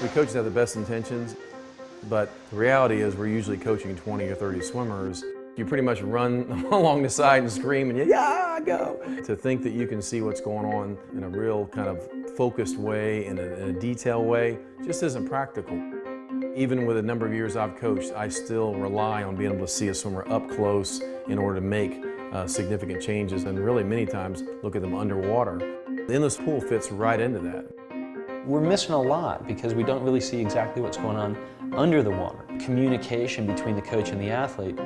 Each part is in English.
We coaches have the best intentions, but the reality is we're usually coaching 20 or 30 swimmers. You pretty much run along the side and scream and yeah, go. To think that you can see what's going on in a real kind of focused way, in a detailed way, just isn't practical. Even with the number of years I've coached, I still rely on being able to see a swimmer up close in order to make significant changes, and really many times look at them underwater. The endless pool fits right into that. We're missing a lot because we don't really see exactly what's going on under the water. Communication between the coach and the athlete,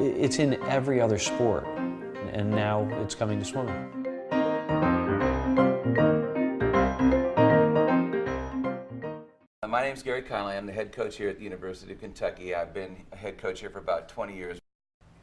it's in every other sport, and now it's coming to swimming. My name's Gary Conley. I'm the head coach here at the University of Kentucky. I've been a head coach here for about 20 years.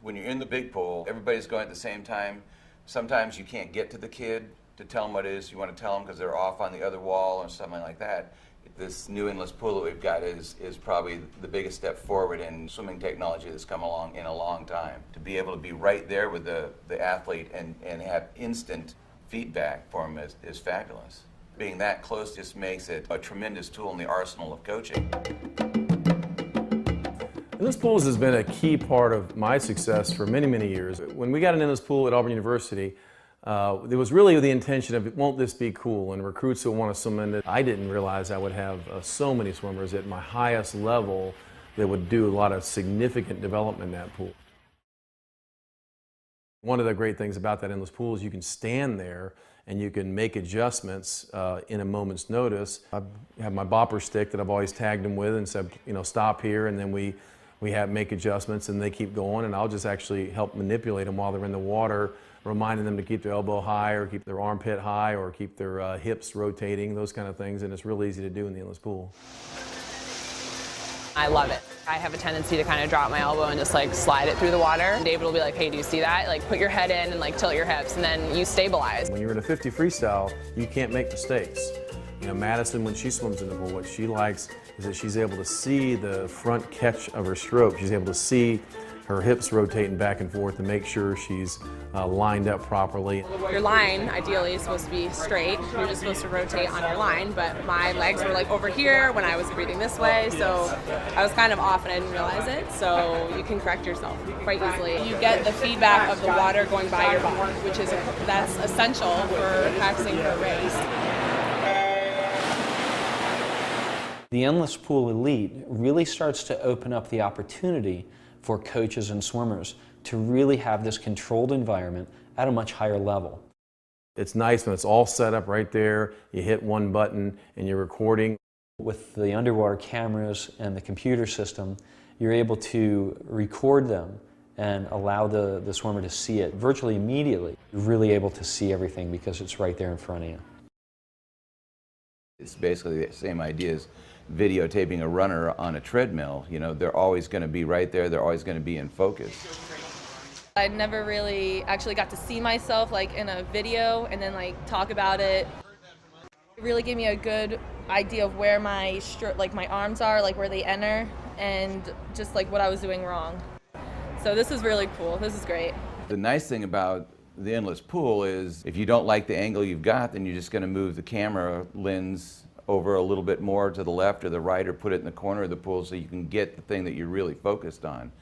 When you're in the big pool, everybody's going at the same time. Sometimes you can't get to the kid to tell them what it is you want to tell them because they're off on the other wall or something like that. This new endless pool that we've got is probably the biggest step forward in swimming technology that's come along in a long time. To be able to be right there with the athlete and have instant feedback for them is fabulous. Being that close just makes it a tremendous tool in the arsenal of coaching. Endless pools has been a key part of my success for many, many years. When we got an endless pool at Auburn University, there was really the intention of, won't this be cool? And recruits who want to swim in it. I didn't realize I would have so many swimmers at my highest level that would do a lot of significant development in that pool. One of the great things about that endless pool is you can stand there and you can make adjustments in a moment's notice. I have my bopper stick that I've always tagged them with and said, you know, stop here, and then we make adjustments and they keep going, and I'll just actually help manipulate them while they're in the water, reminding them to keep their elbow high or keep their armpit high or keep their hips rotating, those kind of things, and it's real easy to do in the endless pool. I love it. I have a tendency to kind of drop my elbow and just like slide it through the water. And David will be like, hey, do you see that? Like put your head in and like tilt your hips and then you stabilize. When you're in a 50 freestyle, you can't make mistakes. You know, Madison, when she swims in the pool, what she likes is that she's able to see the front catch of her stroke. She's able to see her hips rotating back and forth to make sure she's lined up properly. Your line, ideally, is supposed to be straight. You're just supposed to rotate on your line, but my legs were like over here when I was breathing this way, so I was kind of off and I didn't realize it, so you can correct yourself quite easily. You get the feedback of the water going by your body, which is that's essential for practicing for a race. The Endless Pool Elite really starts to open up the opportunity for coaches and swimmers to really have this controlled environment at a much higher level. It's nice when it's all set up right there, you hit one button and you're recording. With the underwater cameras and the computer system, you're able to record them and allow the swimmer to see it virtually immediately. You're really able to see everything because it's right there in front of you. It's basically the same idea as videotaping a runner on a treadmill. You know, they're always going to be right there, they're always going to be in focus. I never really actually got to see myself like in a video and then like talk about it. It really gave me a good idea of where my my arms are, like where they enter, and just like what I was doing wrong. So this is really cool. This is great. The nice thing about the endless pool is if you don't like the angle you've got, then you're just going to move the camera lens over a little bit more to the left or the right, or put it in the corner of the pool so you can get the thing that you're really focused on.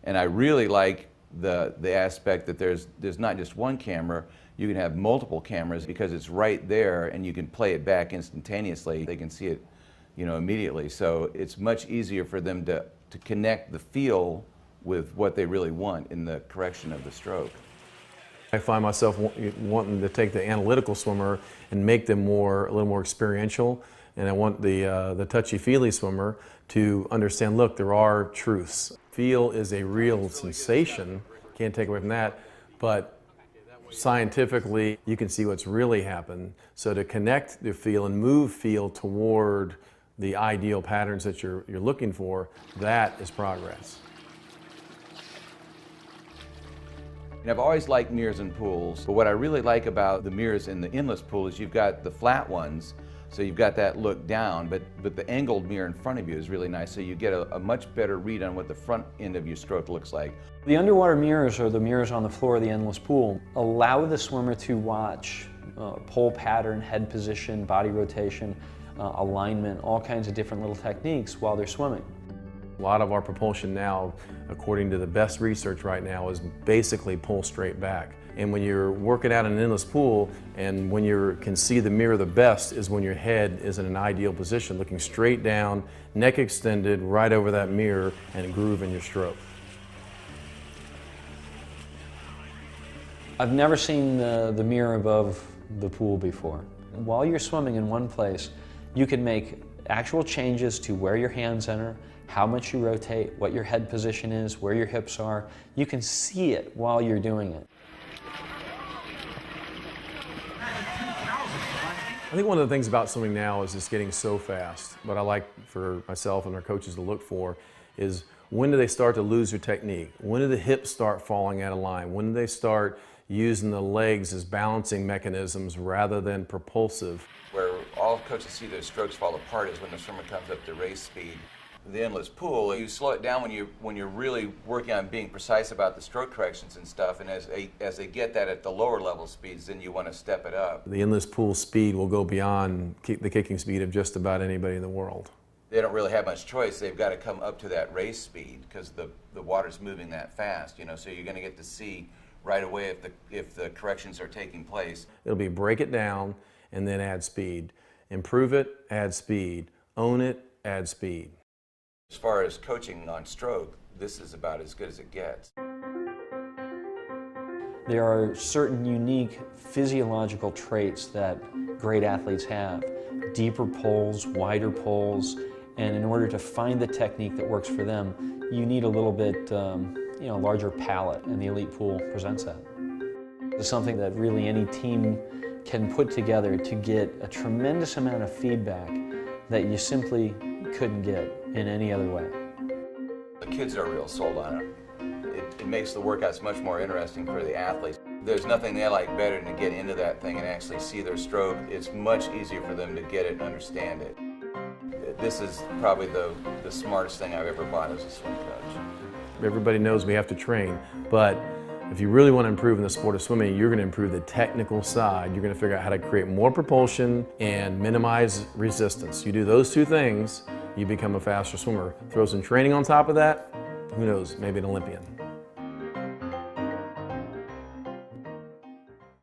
And I really like the aspect that there's not just one camera, you can have multiple cameras because it's right there and you can play it back instantaneously. They can see it, you know, immediately. So it's much easier for them to connect the feel with what they really want in the correction of the stroke. I find myself wanting to take the analytical swimmer and make them a little more experiential, and I want the touchy-feely swimmer to understand, look, there are truths. Feel is a real sensation, can't take away from that, but scientifically you can see what's really happened. So to connect the feel and move feel toward the ideal patterns that you're looking for, that is progress. And I've always liked mirrors in pools, but what I really like about the mirrors in the endless pool is you've got the flat ones, so you've got that look down, but the angled mirror in front of you is really nice, so you get a much better read on what the front end of your stroke looks like. The underwater mirrors, or the mirrors on the floor of the endless pool, allow the swimmer to watch pole pattern, head position, body rotation, alignment, all kinds of different little techniques while they're swimming. A lot of our propulsion now, according to the best research right now, is basically pull straight back. And when you're working out in an endless pool and when you can see the mirror the best is when your head is in an ideal position, looking straight down, neck extended, right over that mirror, and a groove in your stroke. I've never seen the mirror above the pool before. While you're swimming in one place, you can make actual changes to where your hands enter, how much you rotate, what your head position is, where your hips are. You can see it while you're doing it. I think one of the things about swimming now is it's getting so fast. What I like for myself and our coaches to look for is when do they start to lose their technique? When do the hips start falling out of line? When do they start using the legs as balancing mechanisms rather than propulsive? Where all coaches see their strokes fall apart is when the swimmer comes up to race speed. The endless pool, you slow it down when you're really working on being precise about the stroke corrections and stuff, and as they get that at the lower level speeds, then you want to step it up. The endless pool speed will go beyond the kicking speed of just about anybody in the world. They don't really have much choice. They've got to come up to that race speed because the water's moving that fast, you know, so you're going to get to see right away if the corrections are taking place. It'll be break it down and then add speed. Improve it, add speed. Own it, add speed. As far as coaching on stroke, this is about as good as it gets. There are certain unique physiological traits that great athletes have. Deeper pulls, wider pulls, and in order to find the technique that works for them, you need a little bit larger palette, and the elite pool presents that. It's something that really any team can put together to get a tremendous amount of feedback that you simply couldn't get in any other way. The kids are real sold on it. It makes the workouts much more interesting for the athletes. There's nothing they like better than to get into that thing and actually see their stroke. It's much easier for them to get it and understand it. This is probably the smartest thing I've ever bought as a swim coach. Everybody knows we have to train, but if you really want to improve in the sport of swimming, you're going to improve the technical side. You're going to figure out how to create more propulsion and minimize resistance. You do those two things, you become a faster swimmer. Throw some training on top of that, who knows, maybe an Olympian.